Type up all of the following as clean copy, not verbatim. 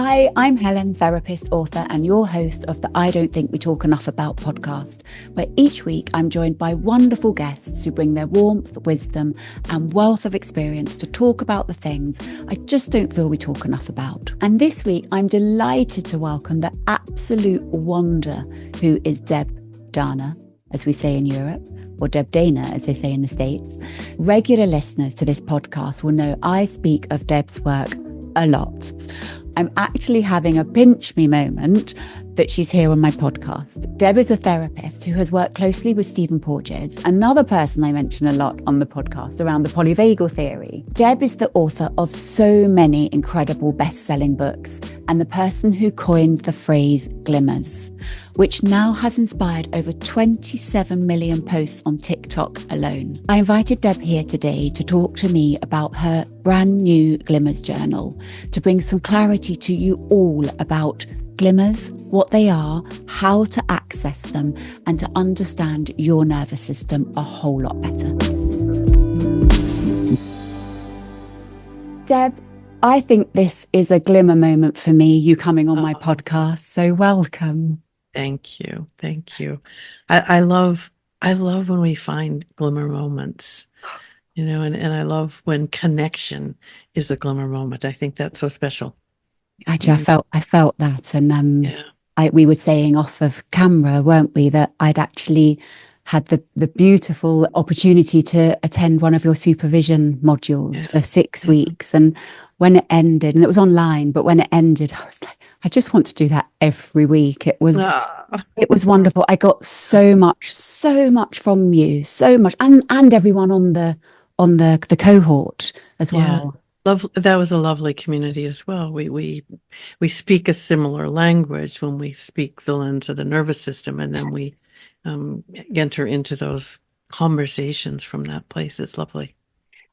Hi, I'm Helen, therapist, author, and your host of the I Don't Think We Talk Enough About podcast, where each week I'm joined by wonderful guests who bring their warmth, wisdom, and wealth of experience to talk about the things I just don't feel we talk enough about. And this week, I'm delighted to welcome the absolute wonder who is Deb Dana, as we say in Europe, or Deb Dana, as they say in the States. Regular listeners to this podcast will know I speak of Deb's work a lot. I'm actually having a pinch me moment that she's here on my podcast. Deb is a therapist who has worked closely with Stephen Porges, another person I mention a lot on the podcast around the Polyvagal Theory. Deb is the author of so many incredible best-selling books and the person who coined the phrase Glimmers, which now has inspired over 27 million posts on TikTok alone. I invited Deb here today to talk to me about her brand new Glimmers journal, to bring some clarity to you all about glimmers, what they are, how to access them, and to understand your nervous system a whole lot better. Deb, I think this is a glimmer moment for me, you coming on my podcast, so welcome. Thank you. Thank you. I love when we find glimmer moments, and I love when connection is a glimmer moment. I think that's so special. Actually, I felt that, and we were saying off of camera, weren't we, that I'd actually had the beautiful opportunity to attend one of your supervision modules for 6 weeks, and when it ended, and it was online, but when it ended, I was like, I just want to do that every week. It was wonderful. I got so much from you, so much, and everyone on the cohort as well. That was a lovely community as well. We speak a similar language when we speak the lens of the nervous system, and then we enter into those conversations from that place. It's lovely.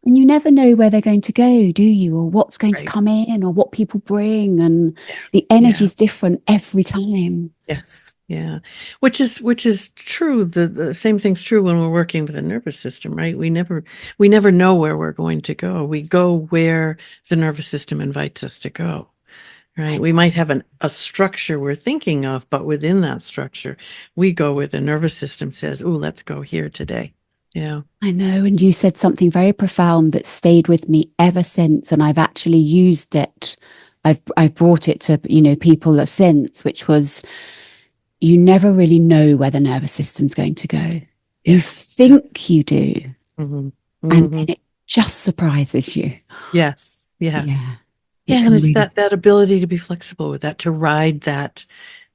And you never know where they're going to go, do you? Or what's going to come in, or what people bring, and the energy's different every time. Yes. Yeah. Which is true. The same thing's true when we're working with the nervous system, right? We never know where we're going to go. We go where the nervous system invites us to go, right? We might have a structure we're thinking of, but within that structure, we go where the nervous system says, "Ooh, let's go here today." Yeah. I know. And you said something very profound that stayed with me ever since. And I've actually used it. I've brought it to, people since, which was, you never really know where the nervous system's going to go. You think you do. Mm-hmm. Mm-hmm. And then it just surprises you. Yes. Yes. Yeah. And it's really that ability to be flexible with that, to ride that,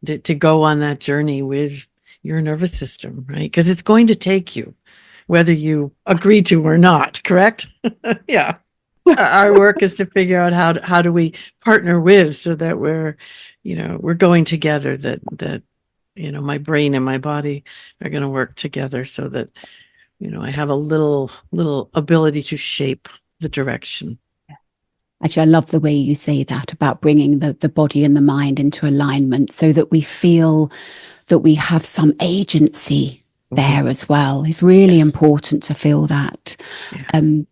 to go on that journey with your nervous system, right? Because it's going to take you, whether you agree to or not, correct? Yeah. Our work is to figure out how do we partner with, so that we're going together, that my brain and my body are going to work together, so that, I have a little ability to shape the direction. Actually, I love the way you say that about bringing the body and the mind into alignment, so that we feel that we have some agency there as well. It's really important to feel that. Yeah.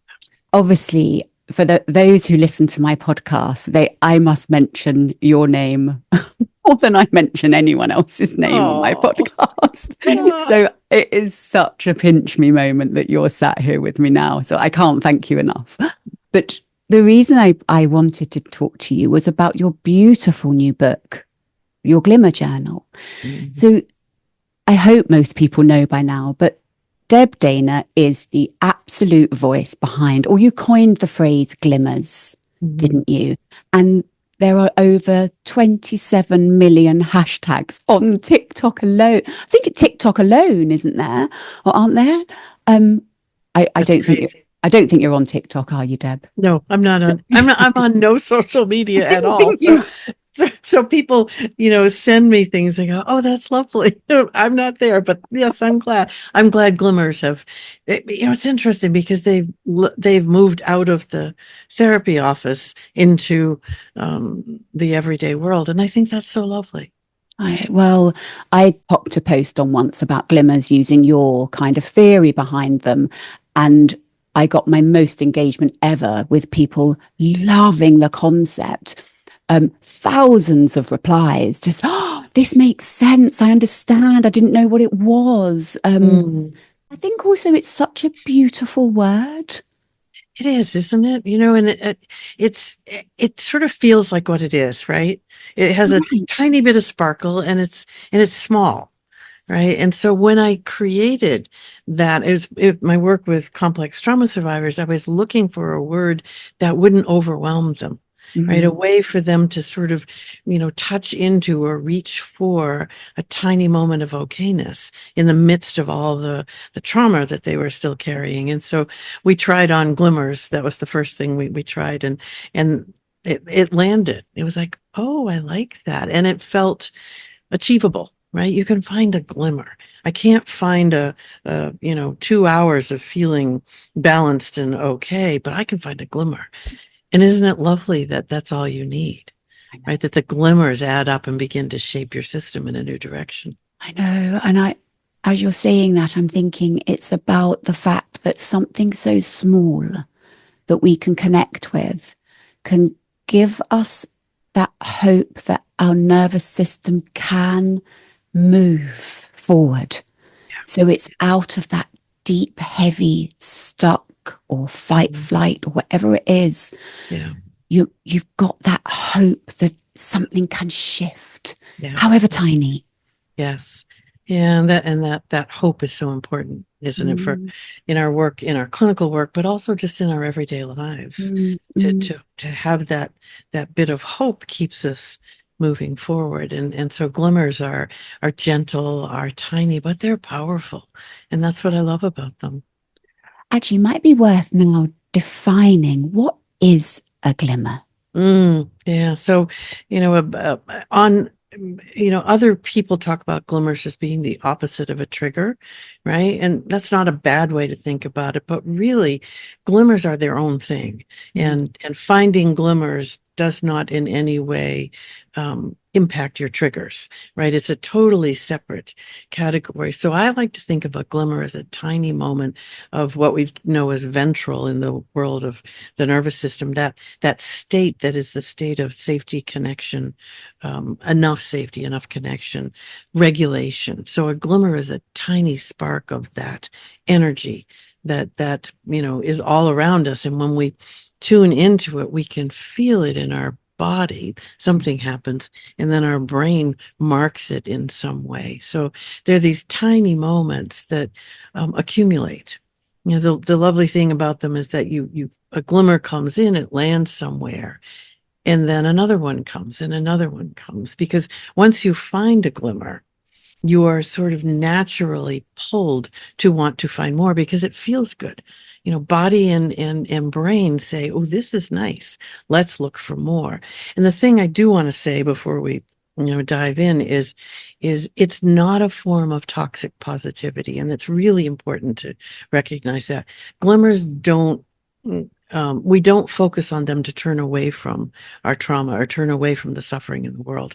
Obviously, for those who listen to my podcast, I must mention your name more than I mention anyone else's name on my podcast. So it is such a pinch me moment that you're sat here with me now. So I can't thank you enough. But the reason I wanted to talk to you was about your beautiful new book, your Glimmer Journal. Mm-hmm. So I hope most people know by now, but Deb Dana is the absolute voice behind, or you coined the phrase Glimmers, didn't you? And there are over 27 million hashtags on TikTok alone. I think TikTok alone, isn't there? Or aren't there? I don't think you're on TikTok, are you, Deb? No, I'm not on. I'm on no social media at all. So people, send me things and go, "Oh, that's lovely." I'm not there, but yes, I'm glad. I'm glad Glimmers have. It's interesting because they've moved out of the therapy office into the everyday world, and I think that's so lovely. I popped a post on once about Glimmers using your kind of theory behind them, and I got my most engagement ever with people loving the concept. thousands of replies, just, oh, this makes sense. I understand. I didn't know what it was. I think also it's such a beautiful word. It is, isn't it? And it sort of feels like what it is, right? It has a tiny bit of sparkle, and it's small, right? And so when I created that, my work with complex trauma survivors, I was looking for a word that wouldn't overwhelm them. Right, a way for them to sort of, touch into or reach for a tiny moment of okayness in the midst of all the trauma that they were still carrying. And so we tried on Glimmers. That was the first thing we tried, and it landed. It was like, oh, I like that, and it felt achievable. Right, you can find a glimmer. I can't find a 2 hours of feeling balanced and okay, but I can find a glimmer. And isn't it lovely that that's all you need, right? That the glimmers add up and begin to shape your system in a new direction. I know. And as you're saying that, I'm thinking it's about the fact that something so small that we can connect with can give us that hope that our nervous system can move forward. Yeah. So it's out of that deep, heavy, stuck or fight, flight, or whatever it is. Yeah. You've got that hope that something can shift, however tiny. Yes. Yeah, and that hope is so important, isn't it, for in our work, in our clinical work, but also just in our everyday lives. To have that bit of hope keeps us moving forward. And so glimmers are gentle, are tiny, but they're powerful. And that's what I love about them. Actually, might be worth now defining what is a glimmer. Yeah. So, on other people talk about glimmers as being the opposite of a trigger, right? And that's not a bad way to think about it, but really glimmers are their own thing. And finding glimmers does not in any way impact your triggers, right? It's a totally separate category. So I like to think of a glimmer as a tiny moment of what we know as ventral in the world of the nervous system, that state that is the state of safety, connection, enough safety, enough connection, regulation. So a glimmer is a tiny spark of that energy that is all around us. And when we tune into it, we can feel it in our body. Something happens, and then our brain marks it in some way. So there are these tiny moments that accumulate. The lovely thing about them is that a glimmer comes in, it lands somewhere, and then another one comes and another one comes, because once you find a glimmer, you are sort of naturally pulled to want to find more because it feels good. Body and brain say, oh, this is nice. Let's look for more. And the thing I do want to say before we dive in is it's not a form of toxic positivity. And it's really important to recognize that. Glimmers we don't focus on them to turn away from our trauma or turn away from the suffering in the world.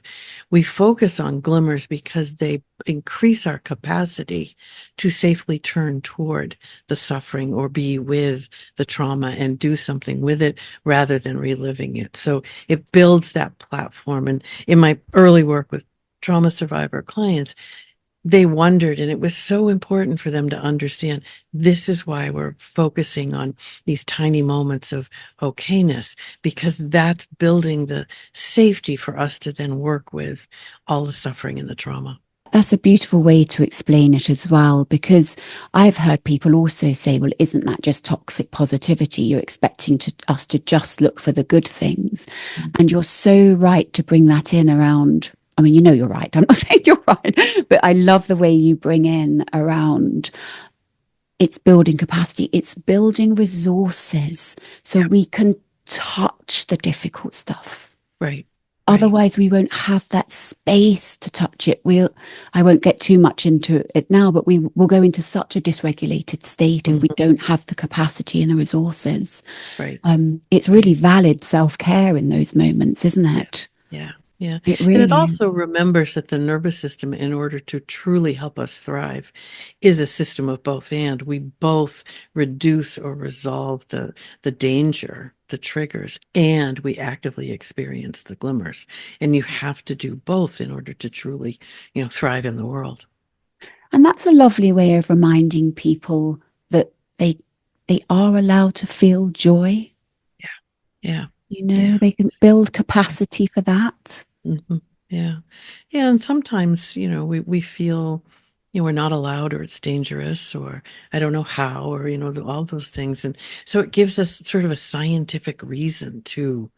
We focus on glimmers because they increase our capacity to safely turn toward the suffering or be with the trauma and do something with it rather than reliving it. So it builds that platform. And in my early work with trauma survivor clients, they wondered, and it was so important for them to understand, this is why we're focusing on these tiny moments of okayness, because that's building the safety for us to then work with all the suffering and the trauma. That's a beautiful way to explain it as well, because I've heard people also say, well, isn't that just toxic positivity? You're expecting us to just look for the good things. And you're so right to bring that in around, I mean, you're right. I'm not saying you're right, but I love the way you bring in around it's building capacity, it's building resources so we can touch the difficult stuff. Right. Otherwise, we won't have that space to touch it. I won't get too much into it now, but we will go into such a dysregulated state if we don't have the capacity and the resources. Right. It's really valid self-care in those moments, isn't it? Yeah. Yeah. It And it really is. also remembers that the nervous system, in order to truly help us thrive, is a system of both and. We both reduce or resolve the danger, the triggers, and we actively experience the glimmers. And you have to do both in order to truly, thrive in the world. And that's a lovely way of reminding people that they are allowed to feel joy. Yeah. Yeah. You know, Yeah. they can build capacity for that. Hmm. Yeah. Yeah. And sometimes, we feel, we're not allowed, or it's dangerous, or I don't know how, or, all those things. And so it gives us sort of a scientific reason to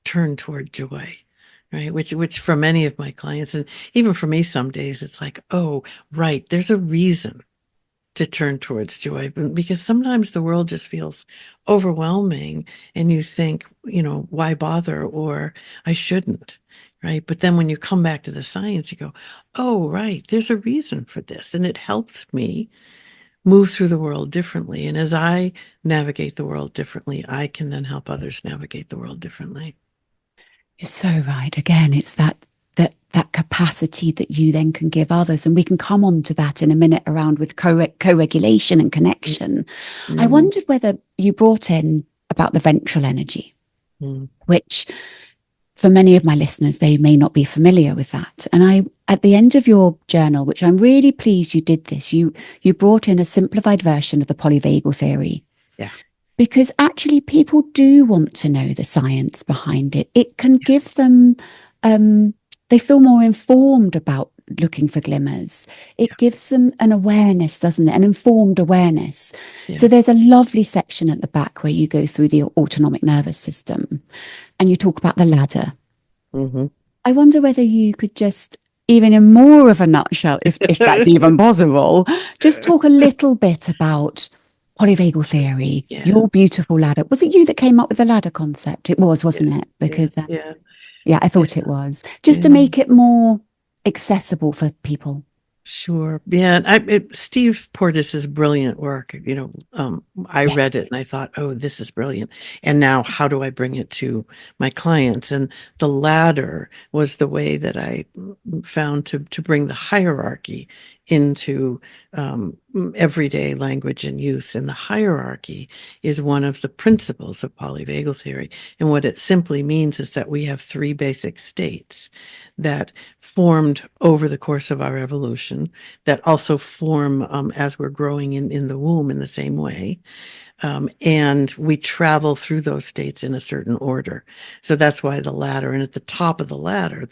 turn toward joy, right? Which for many of my clients, and even for me, some days it's like, oh, right, there's a reason to turn towards joy, because sometimes the world just feels overwhelming and you think, why bother, or I shouldn't, right? But then when you come back to the science, you go, oh, right, there's a reason for this. And it helps me move through the world differently. And as I navigate the world differently, I can then help others navigate the world differently. You're so right. Again, it's that capacity that you then can give others. And we can come on to that in a minute around with co-regulation and connection. I Mm-hmm. wondered whether you brought in about the ventral energy, Mm-hmm. which for many of my listeners, they may not be familiar with that. And at the end of your journal, which I'm really pleased you did this, you brought in a simplified version of the polyvagal theory, Yeah. because actually people do want to know the science behind it. It can Yes. give them, they feel more informed about looking for glimmers. Yeah. It gives them an awareness, doesn't it? An informed awareness. So Yeah. there's a lovely section at the back where you go through the autonomic nervous system and you talk about the ladder. Mm-hmm. I wonder whether you could just, even in more of a nutshell, if that's even possible, just talk a little bit about polyvagal theory, Yeah. your beautiful ladder. Was it you that came up with the ladder concept? It was, Yeah. wasn't it? Yeah. Because, Yeah. yeah, I Yeah. thought it was. Just to Yeah. make it more accessible for people. Sure. Yeah. Steve Portis's brilliant work, I Yeah. read it and I thought, oh, this is brilliant. And now how do I bring it to my clients? And the ladder was the way that I found to bring the hierarchy into everyday language and use. And the hierarchy is one of the principles of polyvagal theory. And what it simply means is that we have three basic states that formed over the course of our evolution, that also form as we're growing in the womb in the same way. And we travel through those states in a certain order. So that's why the ladder, and at the top of the ladder,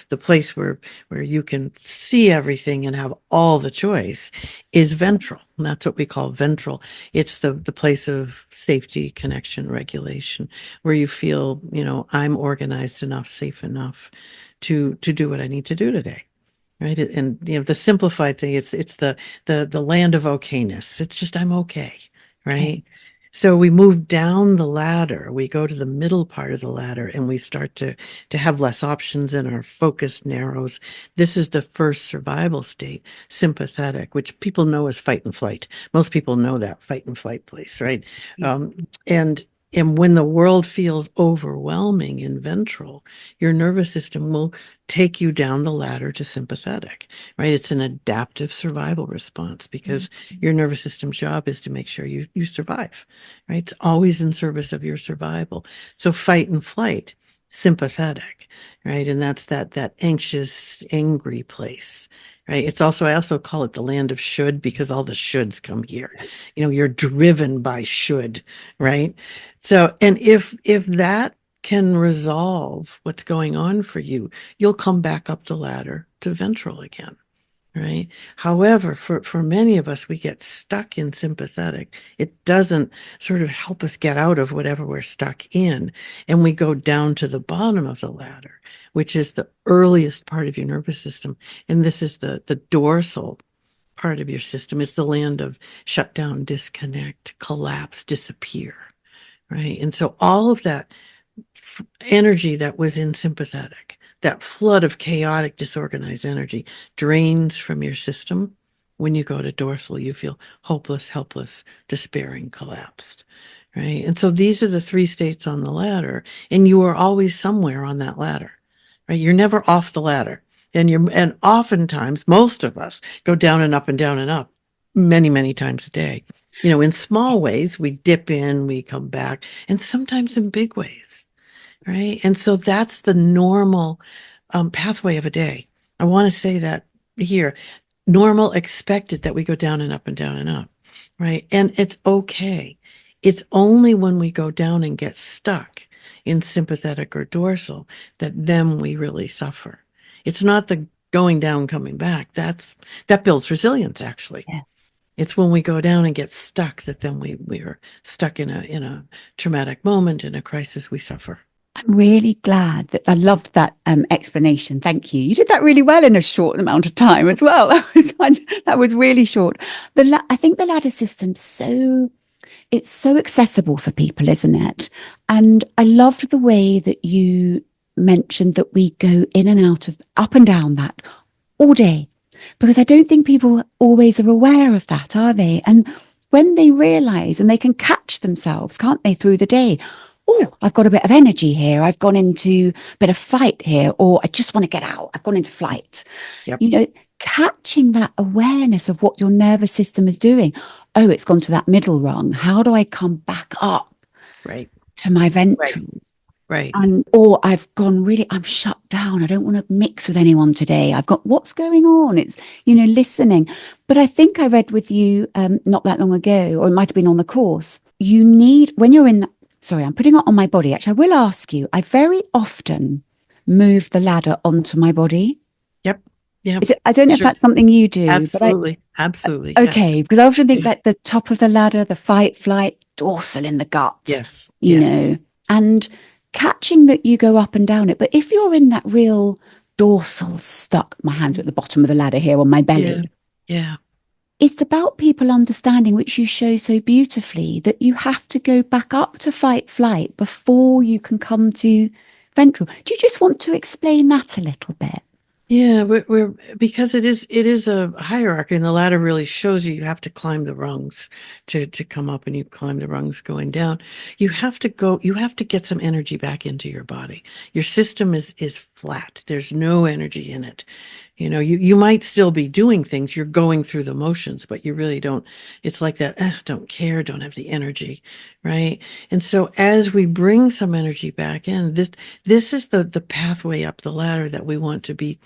the place where you can see everything and have all the choice, is ventral. And that's what we call ventral. It's the place of safety, connection, regulation, where you feel, I'm organized enough, safe enough to do what I need to do today. Right. And the simplified thing, it's the land of okayness. It's just, I'm okay. Okay. Right. So we move down the ladder, we go to the middle part of the ladder, and we start to have less options, and our focus narrows. This is the first survival state, sympathetic, which people know as fight and flight. Most people know that fight and flight place, right? And when the world feels overwhelming in ventral, your nervous system will take you down the ladder to sympathetic, right? It's an adaptive survival response, because your nervous system's job is to make sure you survive, right? It's always in service of your survival. So fight and flight, sympathetic, right? And that's that anxious, angry place, right? It's also, I also call it the land of should, because all the shoulds come here. You're driven by should, right? So, and if that can resolve what's going on for you, you'll come back up the ladder to ventral again, right? However, for many of us, we get stuck in sympathetic. It doesn't sort of help us get out of whatever we're stuck in. And we go down to the bottom of the ladder, which is the earliest part of your nervous system. And this is the dorsal part of your system. It's the land of shut down, disconnect, collapse, disappear, right? And so all of that energy that was in sympathetic, that flood of chaotic, disorganized energy, drains from your system. When you go to dorsal, you feel hopeless, helpless, despairing, collapsed, right? And so these are the three states on the ladder, and you are always somewhere on that ladder. right? You're never off the ladder. And oftentimes, most of us go down and up and down and up many, many times a day. In small ways, we dip in, we come back, and sometimes in big ways, right? And so that's the normal pathway of a day. I want to say that here. Normal, expected that we go down and up and down and up, right? And it's okay. It's only when we go down and get stuck in sympathetic or dorsal that then we really suffer. It's not the going down, coming back. That builds resilience, actually. Yeah. It's when we go down and get stuck that then we are stuck in a traumatic moment, in a crisis, we suffer. I'm really glad that I loved that explanation. Thank you. You did that really well in a short amount of time as well. That was really short. I think the ladder system's it's so accessible for people, isn't it? And I loved the way that you mentioned that we go in and out of up and down that all day, because I don't think people always are aware of that, are they? And when they realize, and they can catch themselves, can't they, through the day? Oh, I've got a bit of energy here. I've gone into a bit of fight here, or I just want to get out. I've gone into flight. Yep. Catching that awareness of what your nervous system is doing. Oh, it's gone to that middle rung. How do I come back up to my ventral? Right. Or I'm shut down. I don't want to mix with anyone today. I've got what's going on. It's, listening. But I think I read with you not that long ago, or it might have been on the course. You need, when you're in that, sorry, I'm putting it on my body. Actually, I will ask you, I very often move the ladder onto my body. Yep. Yeah. I don't know if that's something you do. Absolutely. Absolutely. Okay. Yes. Because I often think that the top of the ladder, the fight, flight, dorsal in the guts. Yes. You know, and catching that you go up and down it. But if you're in that real dorsal stuck, my hands are at the bottom of the ladder here on my belly. Yeah. It's about people understanding, which you show so beautifully, that you have to go back up to fight, flight before you can come to ventral. Do you just want to explain that a little bit? Yeah, because it is a hierarchy, and the ladder really shows you have to climb the rungs to come up, and you climb the rungs going down. You have to get some energy back into your body. Your system is flat. There's no energy in it. You might still be doing things. You're going through the motions, but you really don't. It's like that. Don't care. Don't have the energy, right? And so as we bring some energy back in, this is the pathway up the ladder that we want to be,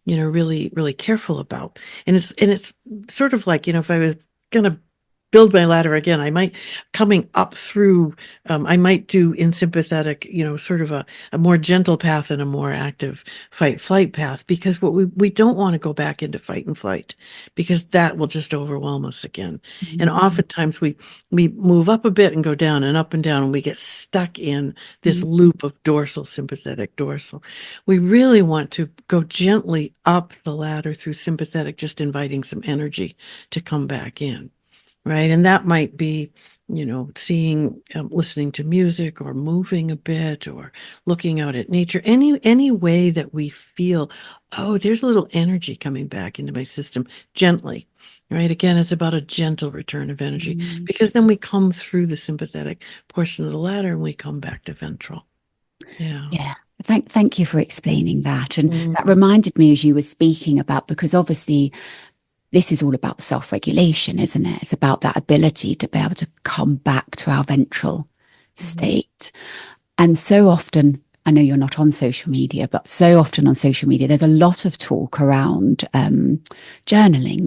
really, really careful about. And it's sort of like, if I was gonna build my ladder again, I might coming up through, I might do in sympathetic, sort of a more gentle path and a more active fight flight path, because what we don't want to go back into fight and flight, because that will just overwhelm us again. Mm-hmm. And oftentimes we move up a bit and go down and up and down, and we get stuck in this loop of dorsal, sympathetic, dorsal. We really want to go gently up the ladder through sympathetic, just inviting some energy to come back in. Right. And that might be, seeing, listening to music, or moving a bit, or looking out at nature, any way that we feel, oh, there's a little energy coming back into my system gently. Right. Again, it's about a gentle return of energy, because then we come through the sympathetic portion of the ladder and we come back to ventral. Yeah. Yeah. Thank you for explaining that. And that reminded me, as you were speaking about, because obviously this is all about self-regulation, isn't it? It's about that ability to be able to come back to our ventral state. And so often, I know you're not on social media, but so often on social media, there's a lot of talk around journaling,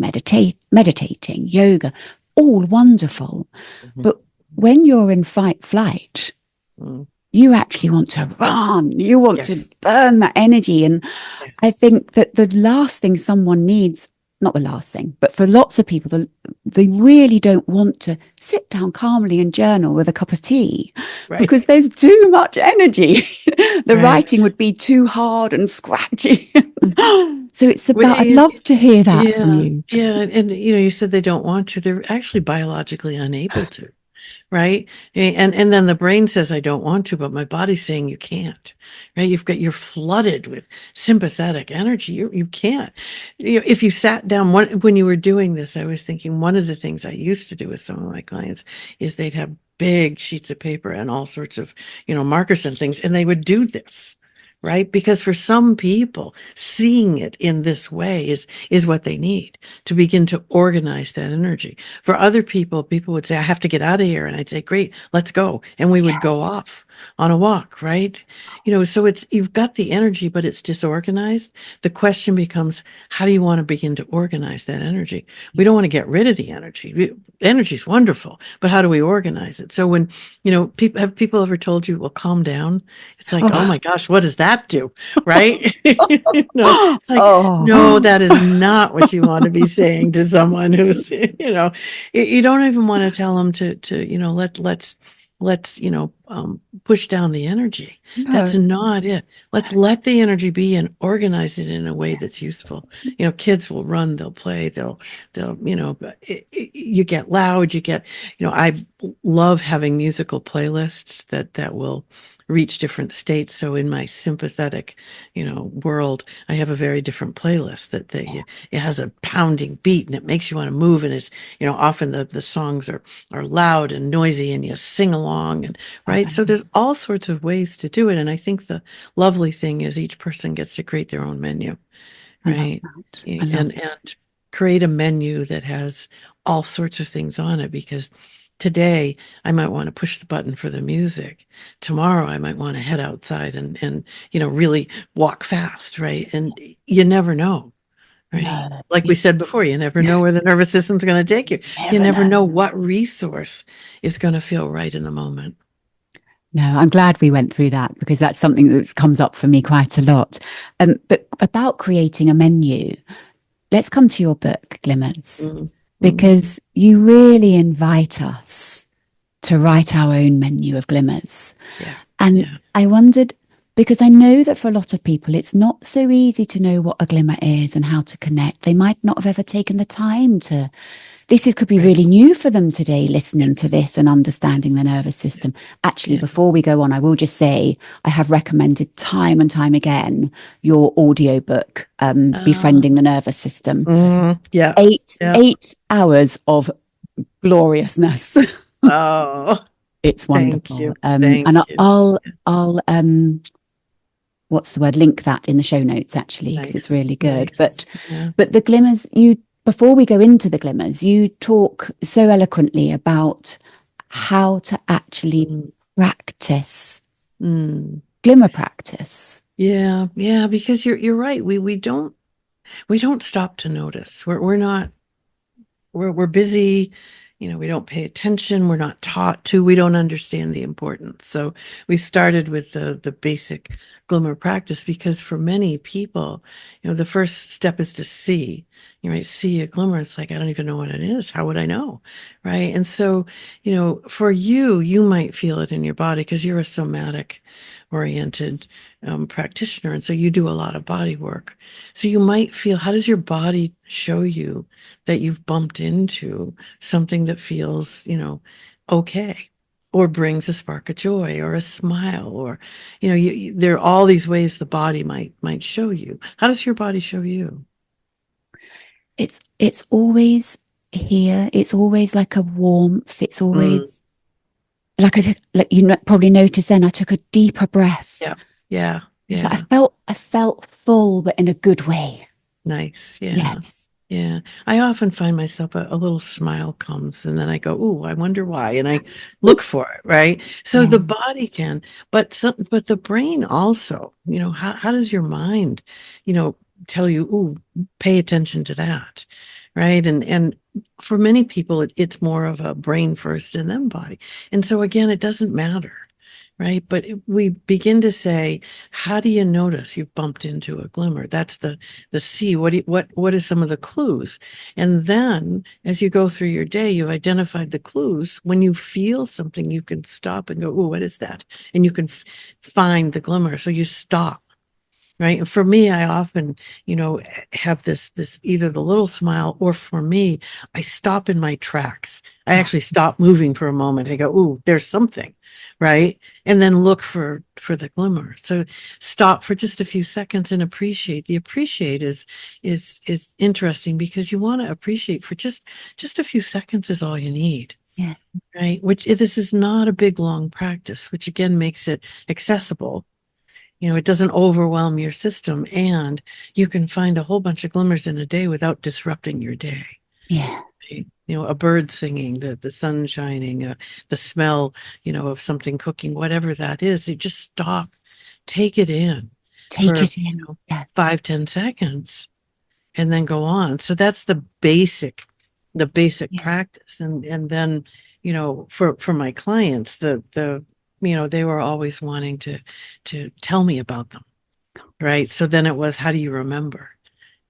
meditating, yoga, all wonderful. But when you're in fight, flight, you actually want to run. You want to burn that energy. And I think that the last thing someone needs, not the last thing, but for lots of people, they really don't want to sit down calmly and journal with a cup of tea, because there's too much energy. The writing would be too hard and scratchy. So it's about, I'd love to hear that from you. Yeah. And, you said they don't want to. They're actually biologically unable to. Right. And then the brain says, I don't want to, but my body's saying you can't. Right. You're flooded with sympathetic energy. You can't. If you sat down, when you were doing this, I was thinking, one of the things I used to do with some of my clients is they'd have big sheets of paper and all sorts of, markers and things, and they would do this. right? Because for some people, seeing it in this way is what they need to begin to organize that energy. For other people, people would say, I have to get out of here. And I'd say, great, let's go. And we would go off on a walk, right? So you've got the energy, but it's disorganized. The question becomes, how do you want to begin to organize that energy? We don't want to get rid of the energy. Energy is wonderful, but how do we organize it? So when, people ever told you, well, calm down? It's like, oh my gosh, what does that do? Right? It's like, no, that is not what you want to be saying to someone who's, you don't even want to tell them let's push down the energy. That's not it. Let's let the energy be and organize it in a way that's useful. Kids will run, they'll play, they'll you get loud, I love having musical playlists that will reach different states. So in my sympathetic, world, I have a very different playlist it has a pounding beat and it makes you want to move. And it's, often the songs are loud and noisy and you sing along and right. So there's all sorts of ways to do it. And I think the lovely thing is each person gets to create their own menu, right? And create a menu that has all sorts of things on it, because today I might want to push the button for the music. Tomorrow I might want to head outside and really walk fast, right? And you never know, right? Like we said before, you never know where the nervous system's going to take you. You never know what resource is going to feel right in the moment. No, I'm glad we went through that, because that's something that comes up for me quite a lot. But about creating a menu, let's come to your book, Glimmers, because you really invite us to write our own menu of glimmers. I wondered, because I know that for a lot of people, it's not so easy to know what a glimmer is and how to connect. They might not have ever taken the time to. Could be really new for them today, listening to this and understanding the nervous system. Actually, before we go on, I will just say I have recommended time and time again your audiobook, Befriending the Nervous System. 8 hours of gloriousness. It's wonderful. I'll what's the word? Link that in the show notes, actually, because it's really good. But the glimmers, before we go into the glimmers, you talk so eloquently about how to actually practice glimmer practice. Yeah, because you're right. We don't stop to notice. We're busy. We don't pay attention. We're not taught to. We don't understand the importance. So we started with the basic glimmer practice, because for many people, the first step is to see. See a glimmer. It's like, I don't even know what it is. How would I know? Right. And so, for you might feel it in your body because you're a somatic oriented practitioner. And so you do a lot of body work. So you might feel, how does your body show you that you've bumped into something that feels, okay, or brings a spark of joy or a smile, or, there are all these ways the body might show you. How does your body show you? It's always here. It's always like a warmth. It's always like you probably noticed then I took a deeper breath. Yeah. So I felt full, but in a good way. Nice. Yeah. Yes. Yeah. I often find myself a little smile comes and then I go, "Ooh, I wonder why." And I look for it, right? So the body can, but the brain also, how does your mind, tell you, "Ooh, pay attention to that." Right? And for many people it's more of a brain first and then body. And so again, it doesn't matter. Right. But we begin to say, how do you notice you've bumped into a glimmer? That's the C. What are some of the clues? And then as you go through your day, you've identified the clues. When you feel something, you can stop and go, "Oh, what is that?" And you can find the glimmer. So you stop. Right. And for me, I often, have this either the little smile, or for me, I stop in my tracks. I actually stop moving for a moment. I go, "Ooh, there's something." Right. And then look for the glimmer. So stop for just a few seconds and appreciate. The appreciate is interesting, because you want to appreciate for just a few seconds is all you need. Yeah. Right. Which this is not a big, long practice, which again makes it accessible. it doesn't overwhelm your system, and you can find a whole bunch of glimmers in a day without disrupting your day. Yeah. A bird singing, the sun shining, the smell, of something cooking, whatever that is. You just stop, take it in Take for, it in. 5-10 seconds, and then go on. So that's the basic practice. And then, for my clients, they were always wanting to tell me about them. Right. So then it was, how do you remember?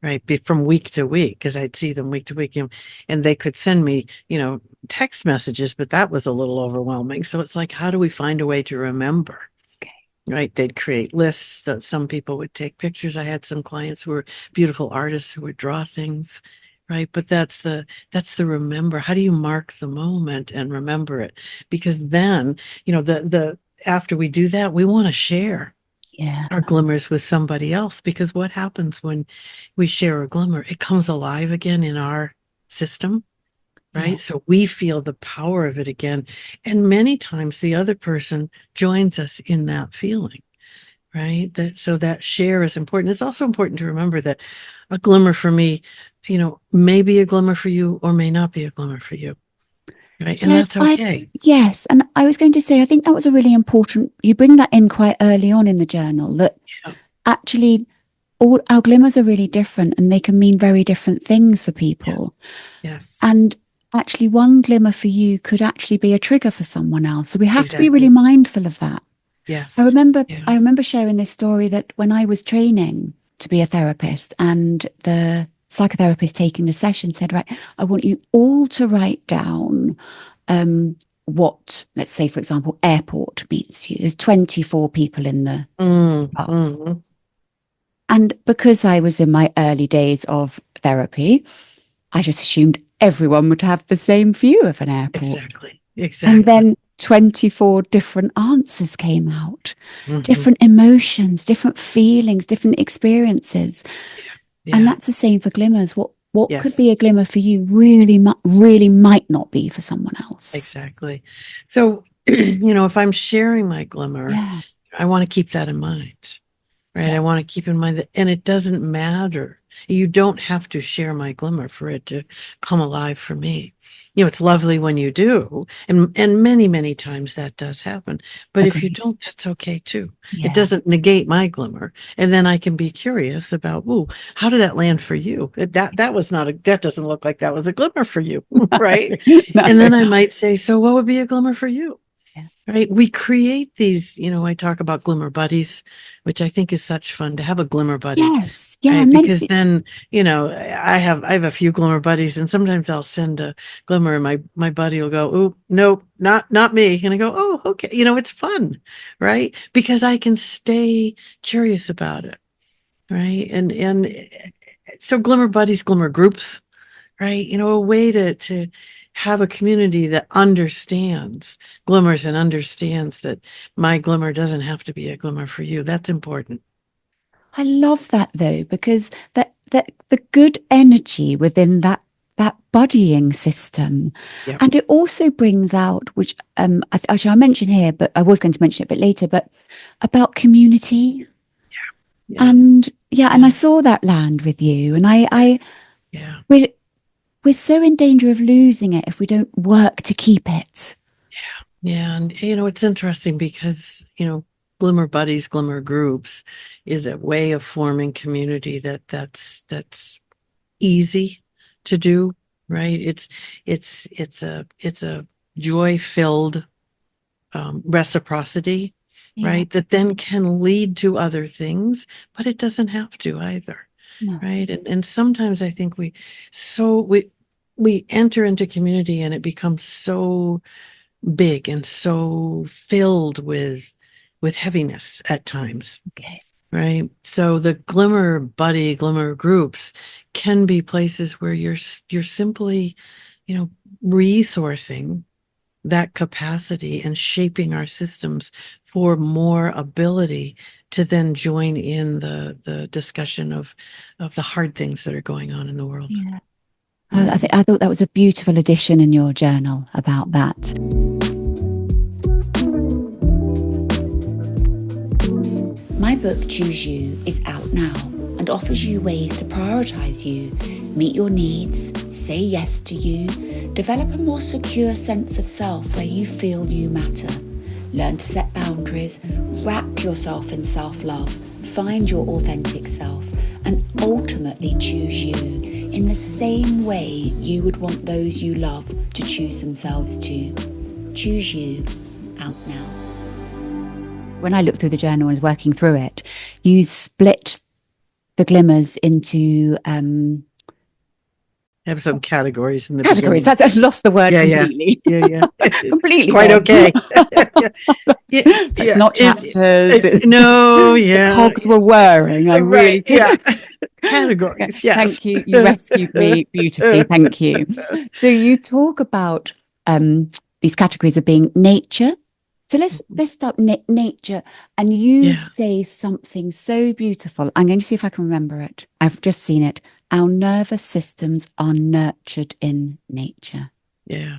Right. From week to week, because I'd see them week to week, and they could send me, text messages, but that was a little overwhelming. So it's like, how do we find a way to remember? Okay. Right. They'd create lists that some people would take pictures. I had some clients who were beautiful artists who would draw things. Right. But that's the remember. How do you mark the moment and remember it? Because then, after we do that, we want to share our glimmers with somebody else, because what happens when we share a glimmer? It comes alive again in our system, right? So we feel the power of it again. And many times the other person joins us in that feeling, right? So that share is important. It's also important to remember that a glimmer for me, may be a glimmer for you or may not be a glimmer for you. Right. And that's okay. Yes. And I was going to say, I think that was a really important, you bring that in quite early on in the journal, that actually all our glimmers are really different and they can mean very different things for people. Yes. And actually one glimmer for you could actually be a trigger for someone else. So we have to be really mindful of that. Yes. I remember sharing this story that when I was training to be a therapist, and the psychotherapist taking the session said, right, I want you all to write down what, let's say, for example, airport means to you. There's 24 people in the bus. And because I was in my early days of therapy, I just assumed everyone would have the same view of an airport. Exactly. And then 24 different answers came out, different emotions, different feelings, different experiences. And that's the same for glimmers. What could be a glimmer for you really might not be for someone else. Exactly. So, if I'm sharing my glimmer, I want to keep that in mind, right? I want to keep in mind that, and it doesn't matter. You don't have to share my glimmer for it to come alive for me. It's lovely when you do. And many, many times that does happen. But if you don't, that's okay too. It doesn't negate my glimmer. And then I can be curious about, how did that land for you? That doesn't look like that was a glimmer for you. Right. And then I might say, so what would be a glimmer for you? Right. We create these, I talk about glimmer buddies, which I think is such fun to have a glimmer buddy. Yes. Yeah. Right? Because then, I have a few glimmer buddies, and sometimes I'll send a glimmer and my buddy will go, oh, no, not me. And I go, oh, okay. It's fun. Right. Because I can stay curious about it. Right. And so glimmer buddies, glimmer groups, right. A way to have a community that understands glimmers and understands that my glimmer doesn't have to be a glimmer for you. That's important. I love that though, because that the good energy within that buddying system, and it also brings out, which I mentioned here, but I was going to mention it a bit later, but about community. And I saw that land with you, and we're so in danger of losing it if we don't work to keep it. And it's interesting because glimmer buddies, glimmer groups is a way of forming community that's easy to do, right? It's a joy-filled reciprocity, right? That then can lead to other things, but it doesn't have to either. No. Right. And sometimes I think we enter into community and it becomes so big and so filled with heaviness at times. Okay. Right. So the glimmer buddy, glimmer groups can be places where you're simply, resourcing that capacity and shaping our systems for more ability to then join in the discussion of the hard things that are going on in the world. Yeah. I thought that was a beautiful addition in your journal about that. My book, Choose You, is out now and offers you ways to prioritise you, meet your needs, say yes to you, develop a more secure sense of self where you feel you matter, learn to set boundaries, wrap yourself in self-love, find your authentic self, and ultimately choose you in the same way you would want those you love to choose themselves too. Choose You, out now. When I looked through the journal and was working through it, you split the glimmers into have some categories in the categories. beginning. I've lost the word completely. Yeah. Completely. It's quite okay. It's not chapters. No, The cogs were whirring. I really. Categories, yes. Thank you. You rescued me beautifully. Thank you. So you talk about these categories of being nature. So let's start nature. And you say something so beautiful. I'm going to see if I can remember it. I've just seen it. Our nervous systems are nurtured in nature. Yeah.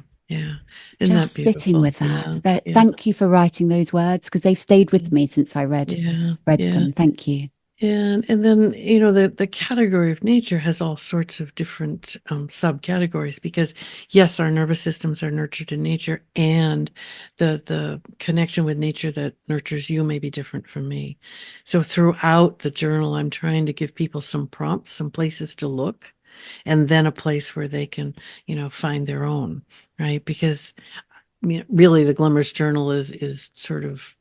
Just sitting with that. Thank you for writing those words, because they've stayed with me since I read them. Thank you. And then, the category of nature has all sorts of different subcategories, because yes, our nervous systems are nurtured in nature, and the connection with nature that nurtures you may be different from me. So throughout the journal, I'm trying to give people some prompts, some places to look, and then a place where they can, find their own, right? Because really the Glimmers journal is sort of,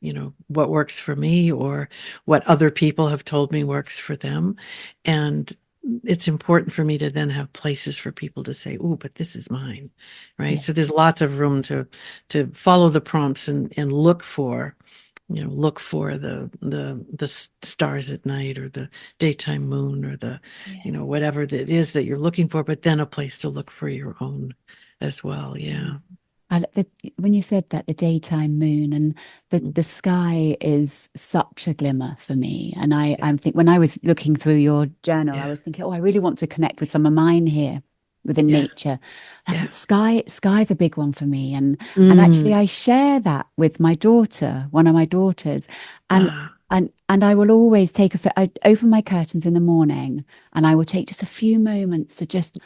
what works for me or what other people have told me works for them. And it's important for me to then have places for people to say, oh, but this is mine, right? So there's lots of room to follow the prompts and look for, the stars at night, or the daytime moon, or the, whatever that is that you're looking for, but then a place to look for your own as well. Yeah. When you said that, the daytime moon and the sky is such a glimmer for me. And I'm thinking, when I was looking through your journal, I was thinking, I really want to connect with some of mine here within nature. I thought sky's a big one for me. And actually I share that with my daughter, one of my daughters. And I will always I open my curtains in the morning, and I will take just a few moments to just,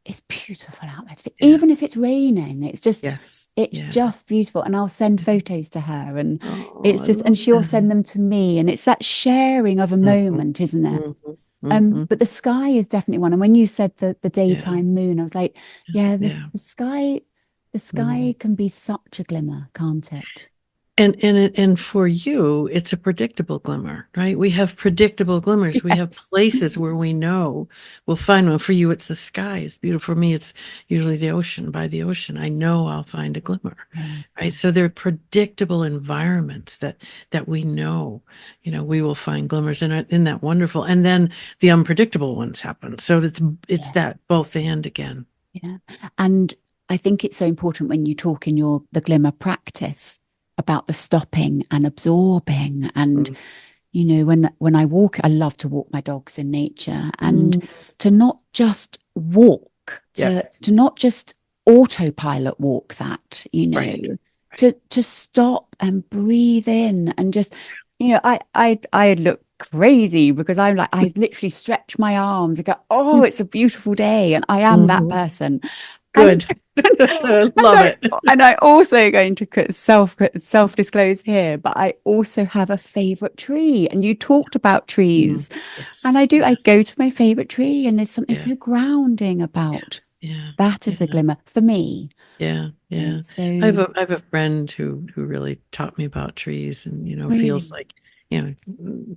it's beautiful out there today. Even if it's raining, it's just just beautiful. And I'll send photos to her, and it's just, and she'll send them to me, and it's that sharing of a moment, isn't it? But the sky is definitely one. And when you said the daytime moon, I was like, the sky can be such a glimmer, can't it? And for you, it's a predictable glimmer, right? We have predictable glimmers. We have places where we know we'll find one. For you, it's the sky. It's beautiful. For me, it's usually the ocean. By the ocean, I know I'll find a glimmer, right? So they're predictable environments that we know, we will find glimmers, and in that wonderful. And then the unpredictable ones happen. So it's that both and again. Yeah, and I think it's so important when you talk in the glimmer practice about the stopping and absorbing. And when I walk, I love to walk my dogs in nature, and to not just walk, to not just autopilot walk that, to stop and breathe in, and just, I look crazy because I'm like, I literally stretch my arms and go, oh, it's a beautiful day, and I am that person. Good. Love it. And I also going to self-disclose here, but I also have a favorite tree. And you talked about trees. And I do. I go to my favorite tree, and there's something so grounding about that as a glimmer for me. Yeah. So I have a friend who really taught me about trees, and feels like,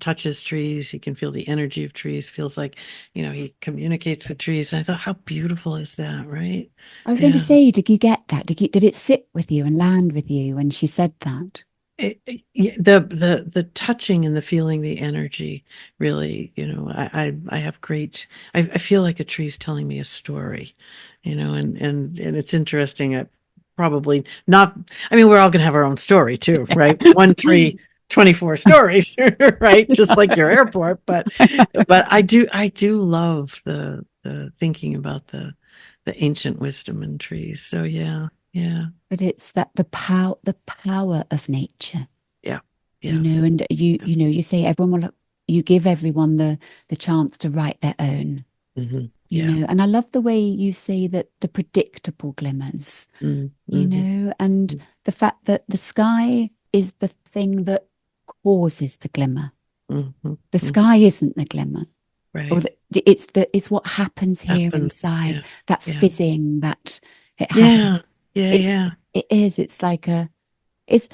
touches trees. He can feel the energy of trees, feels like, he communicates with trees. And I thought, how beautiful is that, right? I was going to say, did you get that? Did it sit with you and land with you when she said that? The touching and the feeling, the energy, really, I have great, I feel like a tree's telling me a story, and it's interesting. Probably not, I mean, we're all gonna have our own story too, right? One tree, 24 stories, right? Just like your airport. But I do love the thinking about the ancient wisdom in trees. So yeah. But it's that the power of nature. Yes. And you say everyone will, you give everyone the chance to write their own, Yeah. and I love the way you say that the predictable glimmers, and the fact that the sky is the thing that causes the glimmer. The sky isn't the glimmer. Or Right. it's what happens here Happens. inside, Yeah. that Yeah. fizzing that it happens. Yeah. Yeah. It's Yeah. it is. It's like it's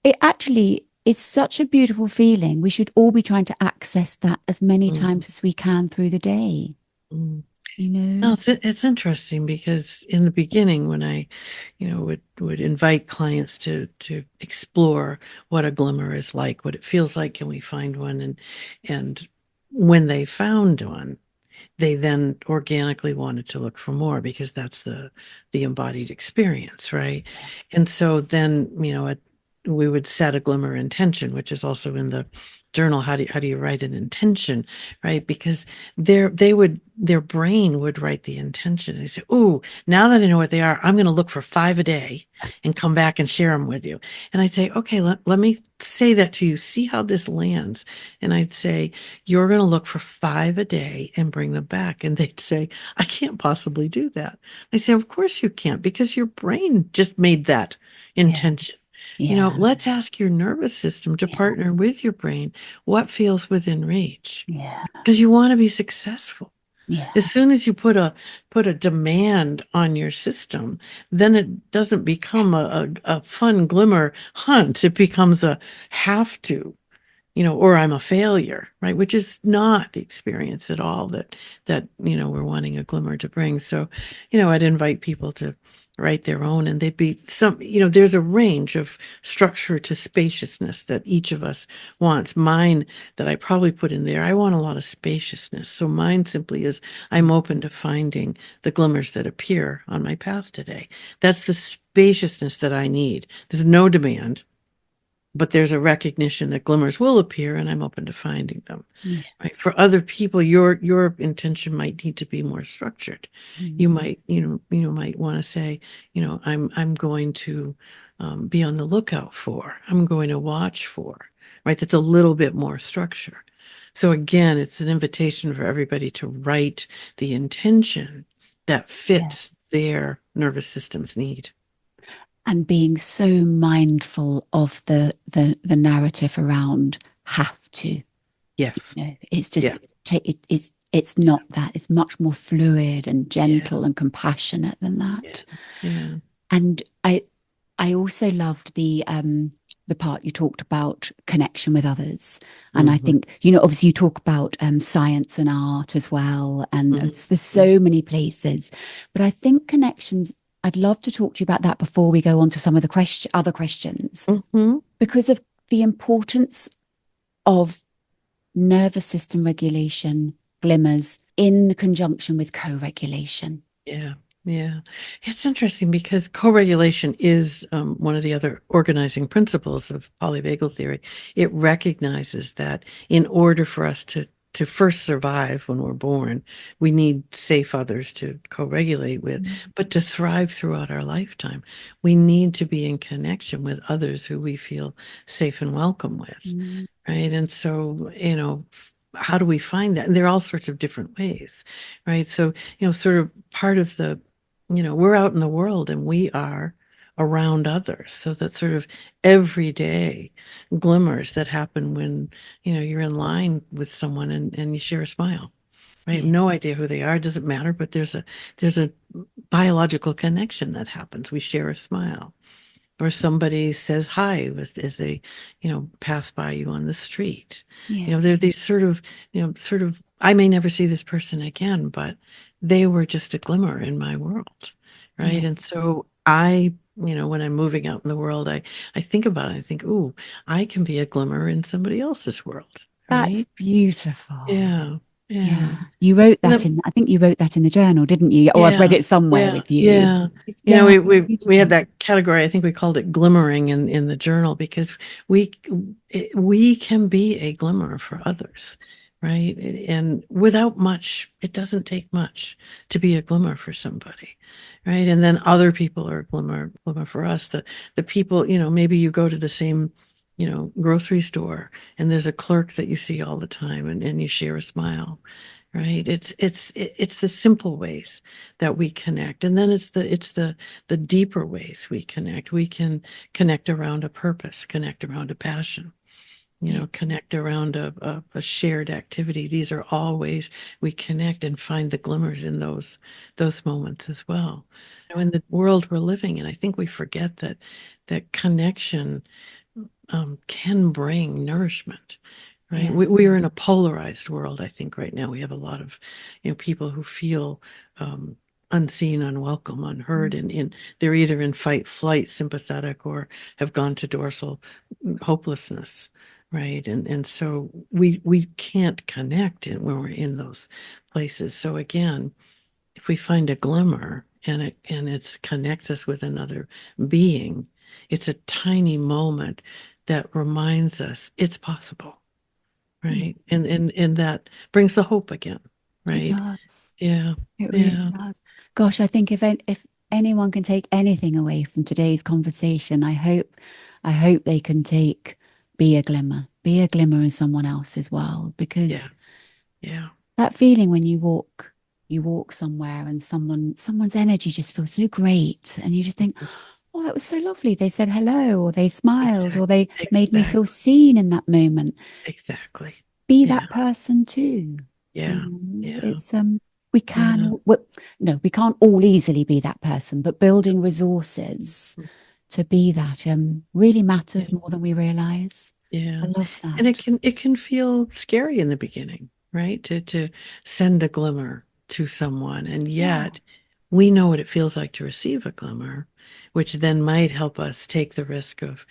it actually is such a beautiful feeling. We should all be trying to access that as many Mm, times as we can through the day, mm. you No, know? it's interesting because in the beginning, when I, would invite clients to explore what a glimmer is like, what it feels like, can we find one, and when they found one, they then organically wanted to look for more because that's the embodied experience, right? And so then, we would set a glimmer intention, which is also in the journal. How do you write an intention, right? Because their brain would write the intention. They say, "Oh, now that I know what they are, I'm going to look for 5 a day and come back and share them with you." And I'd say, "Okay, let me say that to you. See how this lands." And I'd say, "You're going to look for 5 a day and bring them back." And they'd say, "I can't possibly do that." I say, "Of course you can't, because your brain just made that Yeah, intention." yeah, Let's ask your nervous system to yeah, partner with your brain what feels within reach, yeah, because you want to be successful. As yeah, soon as you put a demand on your system, then it doesn't become a fun glimmer hunt. It becomes a have to, or I'm a failure, right? Which is not the experience at all that we're wanting a glimmer to bring. So, I'd invite people to write their own, and they'd be there's a range of structure to spaciousness that each of us wants. Mine, that I probably put in there, I want a lot of spaciousness. So mine simply is, I'm open to finding the glimmers that appear on my path today. That's the spaciousness that I need. There's no demand, but there's a recognition that glimmers will appear, and I'm open to finding them. yeah. Right? For other people, your intention might need to be more structured. You Mm. might might want to say, I'm going to be on the lookout for. I'm going to watch for. Right? That's a little bit more structure. So again, it's an invitation for everybody to write the intention that Yeah. fits their nervous system's need. And being so mindful of the narrative around have to. Yes. It's Yeah. just it's not that. It's much more fluid and Yeah. gentle and compassionate than Yeah. that. Yeah. And I also loved the part you talked about connection with others. And I Hmm. think, obviously you talk about science and art as well. And Hmm. there's so many places. But I think connections, I'd love to talk to you about that before we go on to some of the other questions, Hmm. because of the importance of nervous system regulation, glimmers, in conjunction with co-regulation. Yeah, yeah. It's interesting because co-regulation is one of the other organizing principles of polyvagal theory. It recognizes that in order for us to first survive when we're born, we need safe others to co-regulate with, but to thrive throughout our lifetime, we need to be in connection with others who we feel safe and welcome with, Mm. right? And so, how do we find that? And there are all sorts of different ways, right? So, sort of part of we're out in the world and we are around others. So that sort of everyday glimmers that happen when, you're in line with someone and you share a smile. Right? Yeah, No idea who they are, it doesn't matter, but there's a biological connection that happens. We share a smile. Or somebody says hi as they, pass by you on the street. yeah, They're these sort of, I may never see this person again, but they were just a glimmer in my world, right? yeah. And so when I'm moving out in the world, I think about it. I think, ooh, I can be a glimmer in somebody else's world, That's right? beautiful. Yeah, yeah. Yeah. You wrote And that then, in, I think you wrote that in the journul, didn't you? Or I've read yeah, it somewhere yeah, with you. yeah. Yeah, it's We had beautiful. that category. I think we called it glimmering in the journal, because we we can be a glimmer for others, right? And without much, it doesn't take much to be a glimmer for somebody, right? And then other people are a glimmer for us. The people, maybe you go to the same grocery store, and there's a clerk that you see all the time, and you share a smile, right? It's the simple ways that we connect, and then it's the deeper ways we connect. We can connect around a purpose, connect around a passion, connect around a shared activity. These are all ways we connect and find the glimmers in those moments as well. In the world we're living in, I think we forget that connection can bring nourishment, right? Yeah. We are in a polarized world, I think, right now. We have a lot of people who feel unseen, unwelcome, unheard, and they're either in fight, flight, sympathetic, or have gone to dorsal hopelessness, right? And so we can't connect when we're in those places. So again, if we find a glimmer and it connects us with another being, it's a tiny moment that reminds us it's possible, Yeah. right? And that brings the hope again, It right? does. Yeah, It really yeah, does. Gosh, I think if anyone can take anything away from today's conversation, I hope they can take be a glimmer in someone else's world, yeah, because yeah, that feeling when you walk somewhere and someone's energy just feels so great, and you just think, oh, that was so lovely. They said hello, or they smiled, or exactly, they made me feel exactly, seen in that moment. exactly. Be Yeah, that person too. yeah, yeah, It's we yeah, can well, no, we can't all easily be that person, but building resources to be that really yeah. matters more than we realize. I Yeah. love And it that. can it can feel scary in the beginning, right? To send a glimmer to someone. And Yeah, yet we know what it feels like to receive a glimmer, which then might help us take the risk of,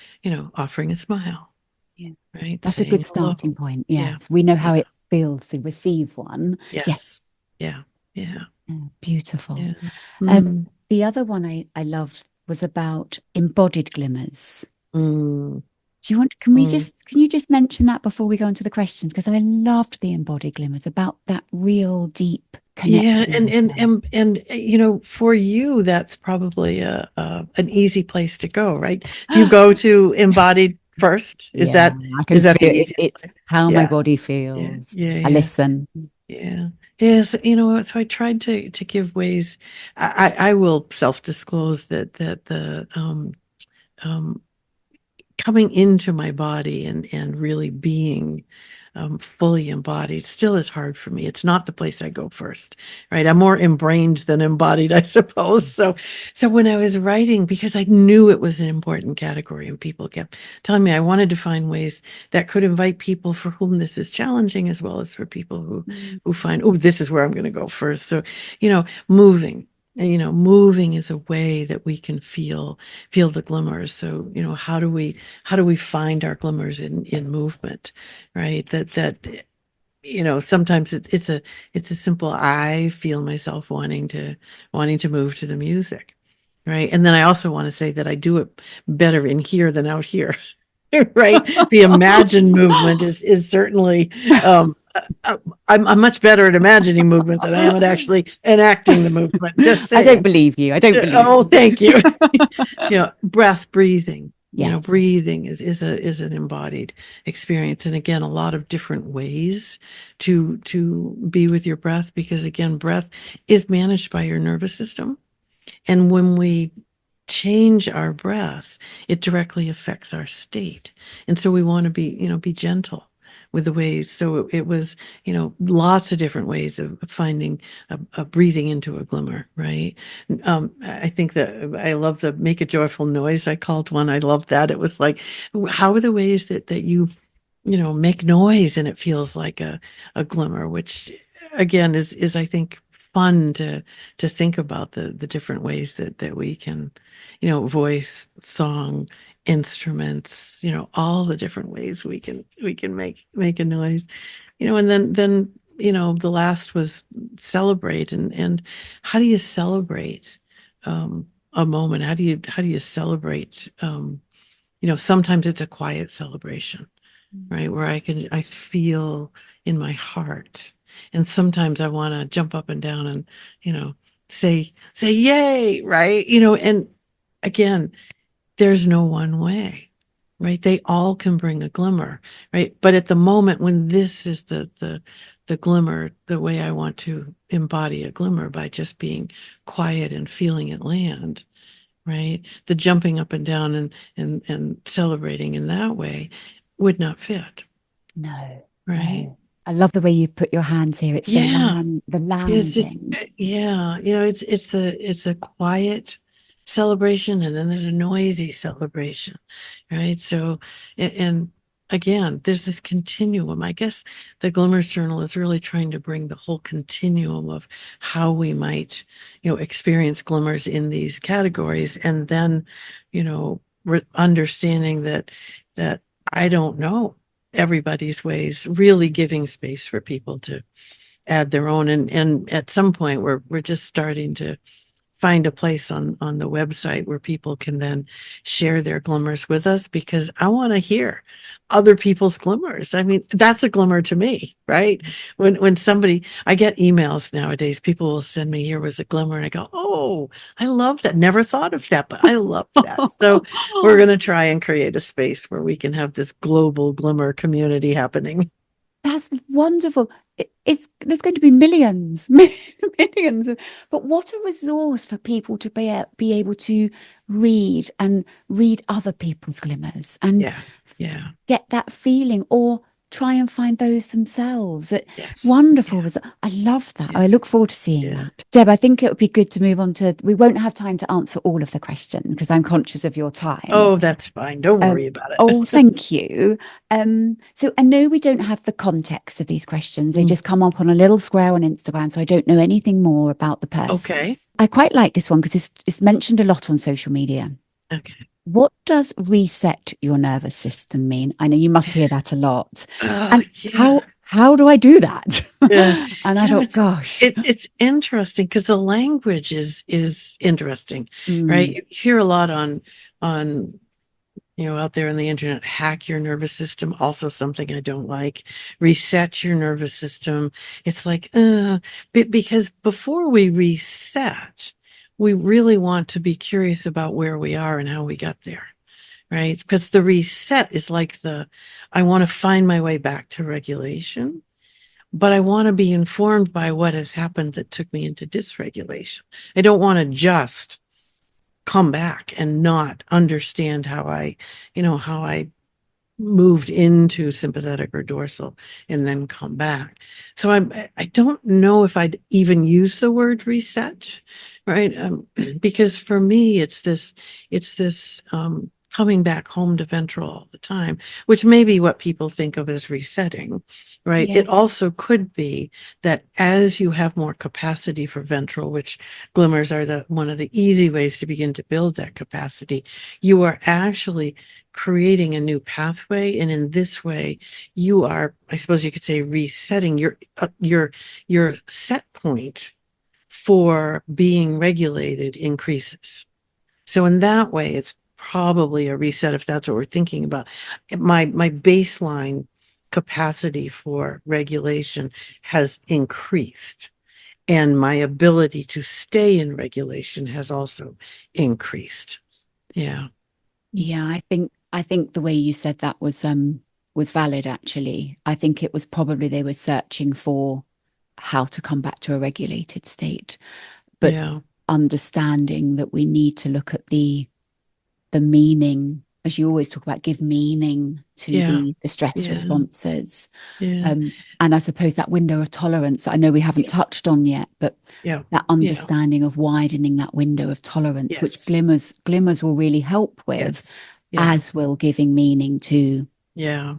offering a smile, yeah. right? That's a Saying good hello. starting point. Yeah. Yes, we know how Yeah. it feels to receive one. Yes. Yes. Yeah. Yeah. Yeah, beautiful. Yeah. Mm. The other one I loved was about embodied glimmers. Mm. Do you want, can we Mm. just, can you just mention that before we go on to the questions? Because I loved the embodied glimmers, about that real deep Yeah, connecting and with and them. and and for you, that's probably an easy place to go, right? Do you go to embodied first? Is Yeah, that I can is that feel the it's easiest way? how my Yeah, body yeah, feels. yeah, I yeah, listen. yeah. Yes, so I tried to give ways. I will self-disclose that the um coming into my body and really being fully embodied still is hard for me. It's not the place I go first, right? I'm more embrained than embodied, I suppose. So when I was writing, because I knew it was an important category, and people kept telling me, I wanted to find ways that could invite people for whom this is challenging, as well as for people who Mm. who find, oh, this is where I'm going to go first. So, moving. Moving is a way that we can feel the glimmers. So, how do we find our glimmers in movement, right? That sometimes it's a simple, I feel myself wanting to move to the music, right? And then I also want to say that I do it better in here than out here. Right, the imagine movement is certainly uh, I'm much better at imagining movement than I am at actually enacting the movement, just I don't saying. believe you. I don't believe Oh, you. thank you. Breath, breathing. Yes. Breathing is an embodied experience, and again, a lot of different ways to be with your breath, because again, breath is managed by your nervous system, and when we change our breath, it directly affects our state. And so we want to be gentle with the ways. So it was, lots of different ways of finding a breathing into a glimmer, right? I think that I love the make a joyful noise. I called one. I love that. It was like, how are the ways that you make noise and it feels like a glimmer, which again is I think fun to think about the different ways that we can, voice, song, instruments, all the different ways we can make a noise, and then the last was celebrate, and how do you celebrate a moment? How do you celebrate? Sometimes it's a quiet celebration, right? Where I feel in my heart. And sometimes I want to jump up and down and, you know, say yay, right? And again, there's no one way, right? They all can bring a glimmer, right? But at the moment when this is the glimmer, the way I want to embody a glimmer by just being quiet and feeling it land, right? The jumping up and down and celebrating in that way would not fit. No, Right. no. I love the way you put your hands here. It's Yeah. the It's just landing. yeah, it's a quiet celebration and then there's a noisy celebration, right? So and again, there's this continuum. I guess the Glimmers Journal is really trying to bring the whole continuum of how we might, experience glimmers in these categories, and then, understanding that I don't know everybody's ways, really giving space for people to add their own. And at some point we're just starting to find a place on the website where people can then share their glimmers with us, because I want to hear other people's glimmers. I mean, that's a glimmer to me, right? When somebody, I get emails nowadays, people will send me, here was a glimmer, and I go, oh, I love that. Never thought of that, but I love that. So we're going to try and create a space where we can have this global glimmer community happening. That's wonderful. It's there's going to be millions, millions. But what a resource for people to be able to read and read other people's glimmers and Yeah. Yeah. get that feeling, or try and find those themselves. Yes. Wonderful. Yeah. I love that. Yeah. I look forward to seeing Yeah. that. Deb, I think it would be good to move on to, we won't have time to answer all of the questions because I'm conscious of your time. Oh, that's fine. Don't worry about Oh, it. thank you. So I know we don't have the context of these questions. They Mm, just come up on a little square on Instagram, so I don't know anything more about the person. okay. I quite like this one because it's mentioned a lot on social media. Okay. What does reset your nervous system mean? I know you must hear that a lot. Oh, And yeah. how do I do that? Yeah. And I thought, gosh. It's interesting because the language is interesting, right? Mm, You hear a lot on out there on the internet, hack your nervous system, also something I don't like. Reset your nervous system. It's like, because before we reset, we really want to be curious about where we are and how we got there, right? Because the reset is like I want to find my way back to regulation, but I want to be informed by what has happened that took me into dysregulation. I don't want to just come back and not understand how I moved into sympathetic or dorsal and then come back. So I don't know if I'd even use the word reset, right? Because for me, it's this coming back home to ventral all the time, which may be what people think of as resetting, right? It yes. also could be that as you have more capacity for ventral, which glimmers are one of the easy ways to begin to build that capacity, you are actually creating a new pathway, and in this way you are, I suppose you could say, resetting your set point for being regulated increases. So in that way it's probably a reset, if that's what we're thinking about. My baseline capacity for regulation has increased, and my ability to stay in regulation has also increased. Yeah. Yeah, I think the way you said that was valid actually. I think it was probably they were searching for how to come back to a regulated state, but Yeah. understanding that we need to look at the meaning, as you always talk about, give meaning to Yeah. the stress Yeah. responses. Yeah. And I suppose that window of tolerance, I know we haven't touched on yet, but Yeah. that Yeah. understanding of widening that window of tolerance, which Yes. glimmers will really help with, Yes. Yeah. as will giving meaning to. Yeah.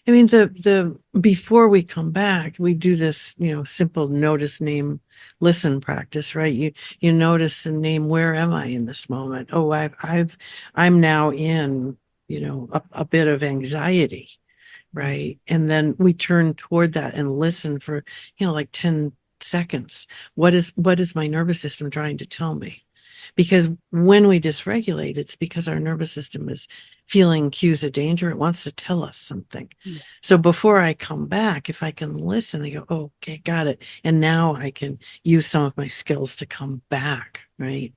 I mean, the before we come back, we do this, simple notice, name, listen practice, right? You notice and name, where am I in this moment? Oh, I'm now in, a bit of anxiety, right? And then we turn toward that and listen for, like 10 seconds. What is my nervous system trying to tell me? Because when we dysregulate, it's because our nervous system is feeling cues of danger. It wants to tell us something. So before I come back, if I can listen, I go, oh, okay, got it. And now I can use some of my skills to come back, right?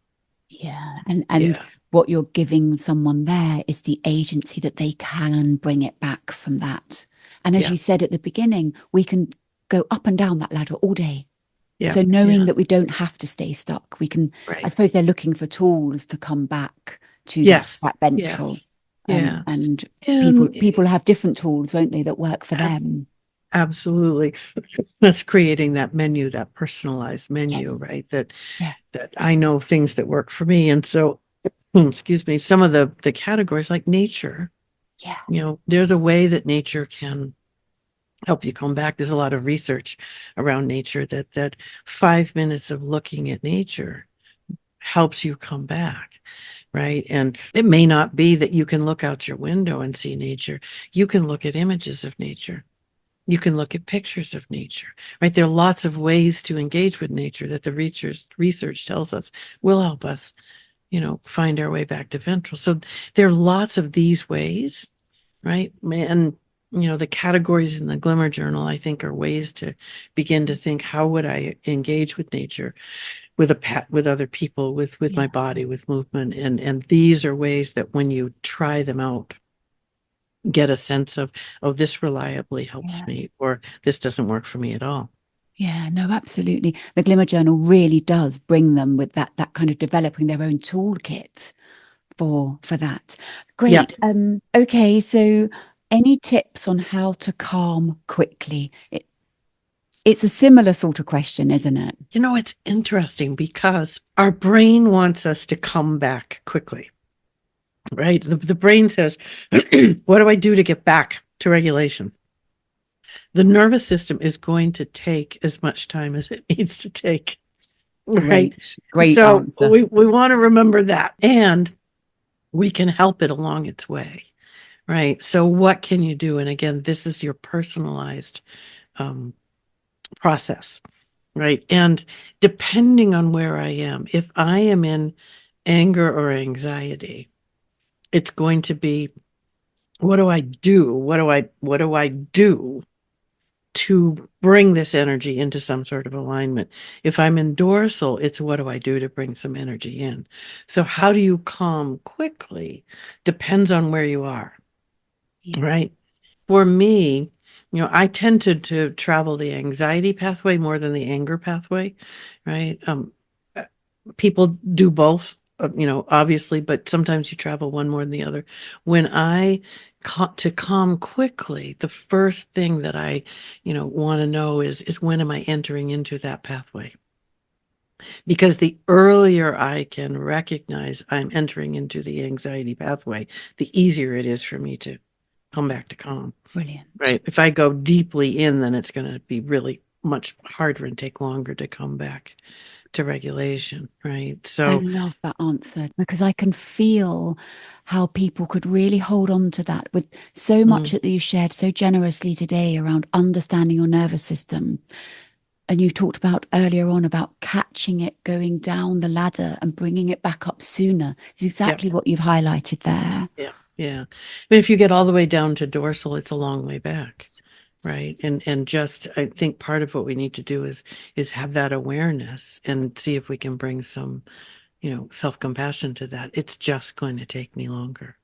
Yeah. And Yeah. what you're giving someone there is the agency that they can bring it back from that. And as you said at the beginning, we can go up and down that ladder all day. So knowing that we don't have to stay stuck, we can, I suppose they're looking for tools to come back to that ventral. And people have different tools, won't they, that work for them. Absolutely. That's creating that menu, that personalized menu, right? That I know things that work for me. And so, excuse me, some of the categories like nature, you know, there's a way that nature can help you come back. There's a lot of research around nature that 5 minutes of looking at nature helps you come back. Right. And it may not be that you can look out your window and see nature. You can look at images of nature. You can look at pictures of nature, right? There are lots of ways to engage with nature that the research tells us will help us, you know, find our way back to ventral. So there are lots of these ways, right? And, you know, the categories in the Glimmer Journal, I think, are ways to begin to think, how would I engage with nature, with with other people, with my body, with movement? And these are ways that when you try them out, get a sense of, oh, this reliably helps me, or this doesn't work for me at all. Yeah, no, absolutely. The Glimmer Journal really does bring them with that kind of developing their own toolkit for that. Great. Okay, so any tips on how to calm quickly? It's a similar sort of question, isn't it? You know, it's interesting because our brain wants us to come back quickly. Right? The brain says, what do I do to get back to regulation? The nervous system is going to take as much time as it needs to take. Right? Great so answer. we want to remember that. And we can help it along its way. Right? So what can you do? And again, this is your personalized process. Right? And depending on where I am, if I am in anger or anxiety, it's going to be, what do I do? What do I do to bring this energy into some sort of alignment? If I'm in dorsal, it's what do I do to bring some energy in? So how do you calm quickly depends on where you are, right? For me, you know, I tend to travel the anxiety pathway more than the anger pathway, right? People do both, you know, obviously, but sometimes you travel one more than the other. When to calm quickly, the first thing that I, you know, want to know is when am I entering into that pathway? Because the earlier I can recognize I'm entering into the anxiety pathway, the easier it is for me to come back to calm. Brilliant. Right. If I go deeply in, then it's going to be really much harder and take longer to come back to regulation, right? So I love that answer because I can feel how people could really hold on to that with so much that you shared so generously today around understanding your nervous system. And you talked about earlier on about catching it going down the ladder and bringing it back up sooner. It's exactly what you've highlighted there. Yeah. But if you get all the way down to dorsal, it's a long way back. Right. And just, I think part of what we need to do is have that awareness and see if we can bring some, you know, self-compassion to that. It's just going to take me longer.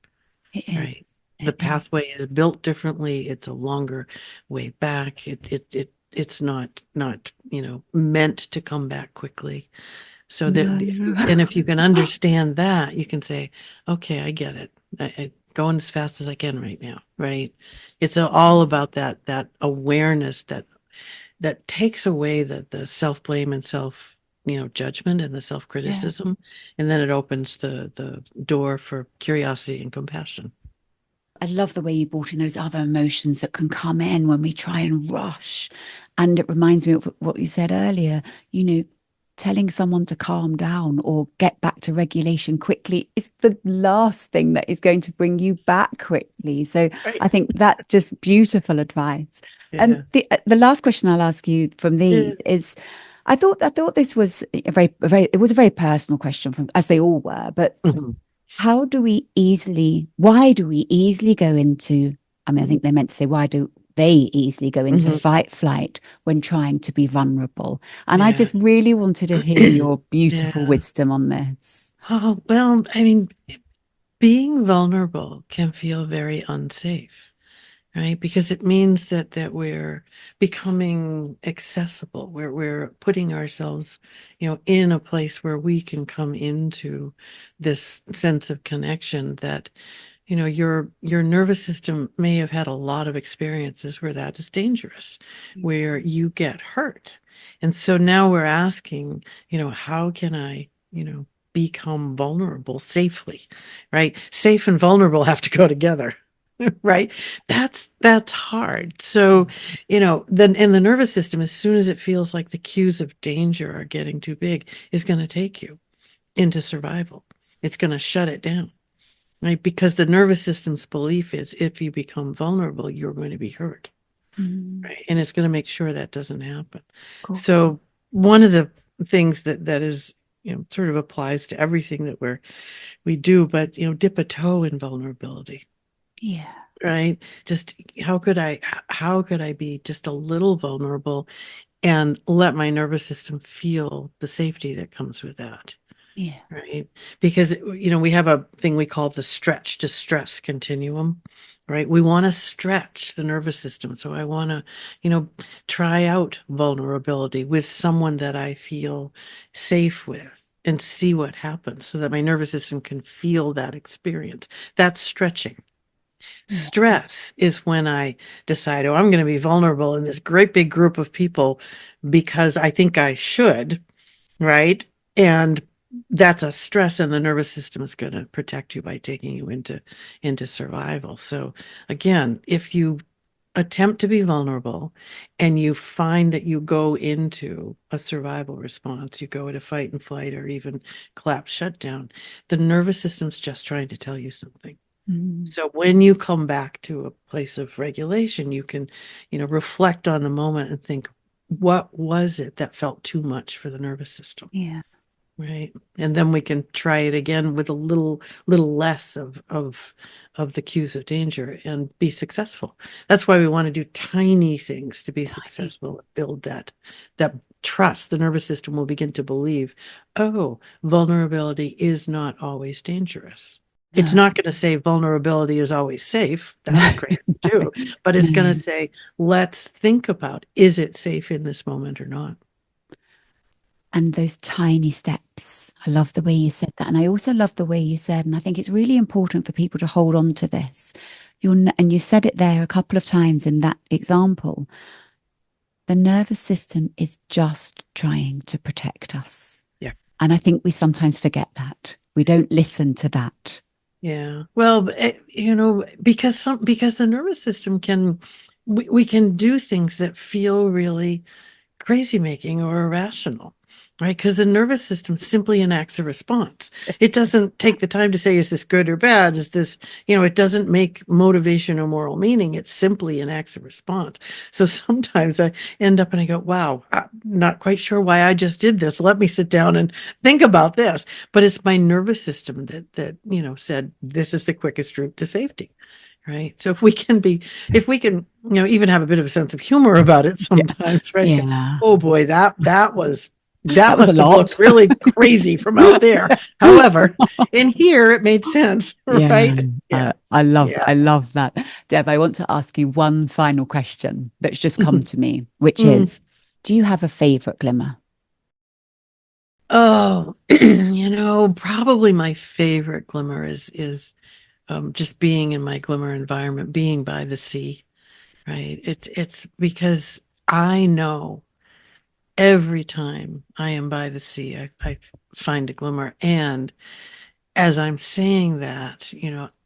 Right. The pathway is built differently. It's a longer way back. It's not, you know, meant to come back quickly. So and if you can understand that, you can say, okay, I get it. I going as fast as I can right now, right? It's all about that awareness that takes away the self-blame and self, you know, judgment and the self-criticism, and then it opens the door for curiosity and compassion. I love the way you brought in those other emotions that can come in when we try and rush. And it reminds me of what you said earlier, you know, telling someone to calm down or get back to regulation quickly is the last thing that is going to bring you back quickly. So I think that's just beautiful advice. And the last question I'll ask you from these is, I thought this was a very personal question, from as they all were, but why do we easily go into, I mean, I think they meant to say, why do they easily go into fight flight when trying to be vulnerable? And I just really wanted to hear your beautiful wisdom on this. Oh, well, I mean, being vulnerable can feel very unsafe, right? Because it means that we're becoming accessible, we're putting ourselves, in a place where we can come into this sense of connection that, your nervous system may have had a lot of experiences where that is dangerous, where you get hurt. And so now we're asking, how can I, become vulnerable safely, right? Safe and vulnerable have to go together. Right? That's hard. So, then in the nervous system, as soon as it feels like the cues of danger are getting too big, is going to take you into survival. It's going to shut it down, right? Because the nervous system's belief is if you become vulnerable, you're going to be hurt, right? And it's going to make sure that doesn't happen. Cool. So one of the things that is, sort of applies to everything that we do, but dip a toe in vulnerability. Yeah. Right? Just how could I be just a little vulnerable and let my nervous system feel the safety that comes with that? Yeah. Right? Because we have a thing we call the stretch to stress continuum, right? We want to stretch the nervous system. So I want to, try out vulnerability with someone that I feel safe with and see what happens so that my nervous system can feel that experience. That's stretching. Yeah. Stress is when I decide, oh, I'm going to be vulnerable in this great big group of people because I think I should, right? And that's a stress, and the nervous system is going to protect you by taking you into survival. So again, if you attempt to be vulnerable and you find that you go into a survival response, you go into fight and flight or even collapse shutdown, the nervous system's just trying to tell you something. So when you come back to a place of regulation, you can, reflect on the moment and think, what was it that felt too much for the nervous system? Yeah. Right. And then we can try it again with a little less of the cues of danger and be successful. That's why we want to do tiny things to be successful, build that trust. The nervous system will begin to believe, oh, vulnerability is not always dangerous. It's No. not going to say vulnerability is always safe. That's crazy too. But it's going to say, let's think about, is it safe in this moment or not? And those tiny steps. I love the way you said that. And I also love the way you said, and I think it's really important for people to hold on to this. And you said it there a couple of times in that example. The nervous system is just trying to protect us. Yeah. And I think we sometimes forget that. We don't listen to that. Yeah. Well, because the nervous system we can do things that feel really crazy making or irrational, right? Because the nervous system simply enacts a response. It doesn't take the time to say, is this good or bad? Is this, it doesn't make motivation or moral meaning. It simply enacts a response. So sometimes I end up and I go, wow, I'm not quite sure why I just did this. Let me sit down and think about this. But it's my nervous system that said, this is the quickest route to safety. Right. So if we can, even have a bit of a sense of humor about it sometimes, right? Yeah. Oh boy, that was That was a must have lot. looked really crazy from out there. However, in here it made sense, Yeah. right? Yeah. I Yeah. love that. Deb, I want to ask you one final question that's just come to me, which Mm. is, do you have a favorite glimmer? Oh, probably my favorite glimmer is just being in my glimmer environment, being by the sea, right? It's because I know every time I am by the sea, I find a glimmer. And as I'm saying that,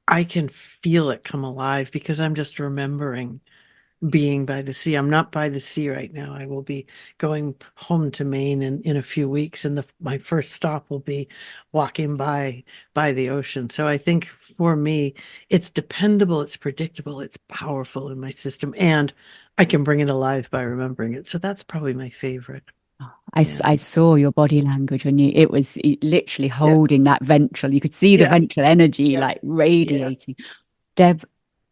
I can feel it come alive because I'm just remembering being by the sea. I'm not by the sea right now. I will be going home to Maine in a few weeks, and my first stop will be walking by the ocean. So I think for me, it's dependable, it's predictable, it's powerful in my system, and I can bring it alive by remembering it. So that's probably my favorite. Yeah. I saw your body language when it was literally Yeah. holding that ventral. You could see the Yeah. ventral energy Yeah. like Yeah. radiating. Deb,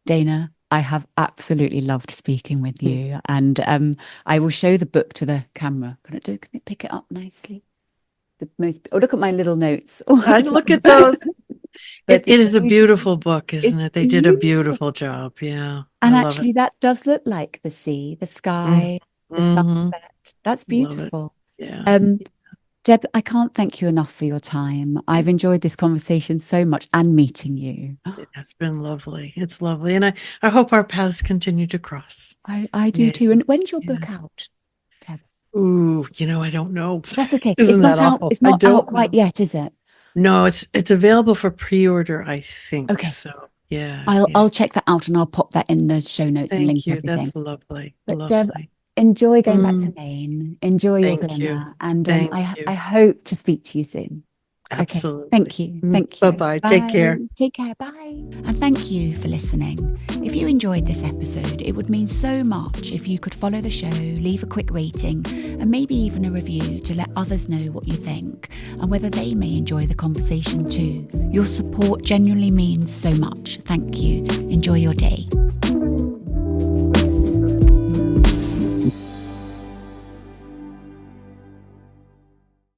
Dana, I have absolutely loved speaking with Mm. you. And I will show the book to the camera. Can I pick it up nicely? the most, or look at my little notes. I look at those. It is a beautiful book, isn't it? They did a beautiful. beautiful job. Yeah. And I love actually, it. that does look like the sea, the sky, the Mm-hmm. sunset. That's Love it. beautiful. Yeah. Deb, I can't thank you enough for your time. I've enjoyed this conversation so much and meeting you. It has been lovely. It's lovely. And I hope our paths continue to cross. I do Yeah. too. And when's your Yeah. book out, Deb? Ooh, I don't know. That's okay. Isn't that awful? It's I not out don't quite know. yet, is it? No, it's available for pre-order, I think. Okay. So yeah. I'll check that out and I'll pop that in the show notes and link Thank you. everything. That's lovely. But Deb, Lovely. enjoy going back to Maine. Enjoy your Thank you. glimmer. And Thank I you. hope to speak to you soon. Absolutely. Okay. Thank you. Thank you. Bye-bye. Take care. Take care. Bye. And thank you for listening. If you enjoyed this episode, it would mean so much if you could follow the show, leave a quick rating, and maybe even a review to let others know what you think and whether they may enjoy the conversation too. Your support genuinely means so much. Thank you. Enjoy your day.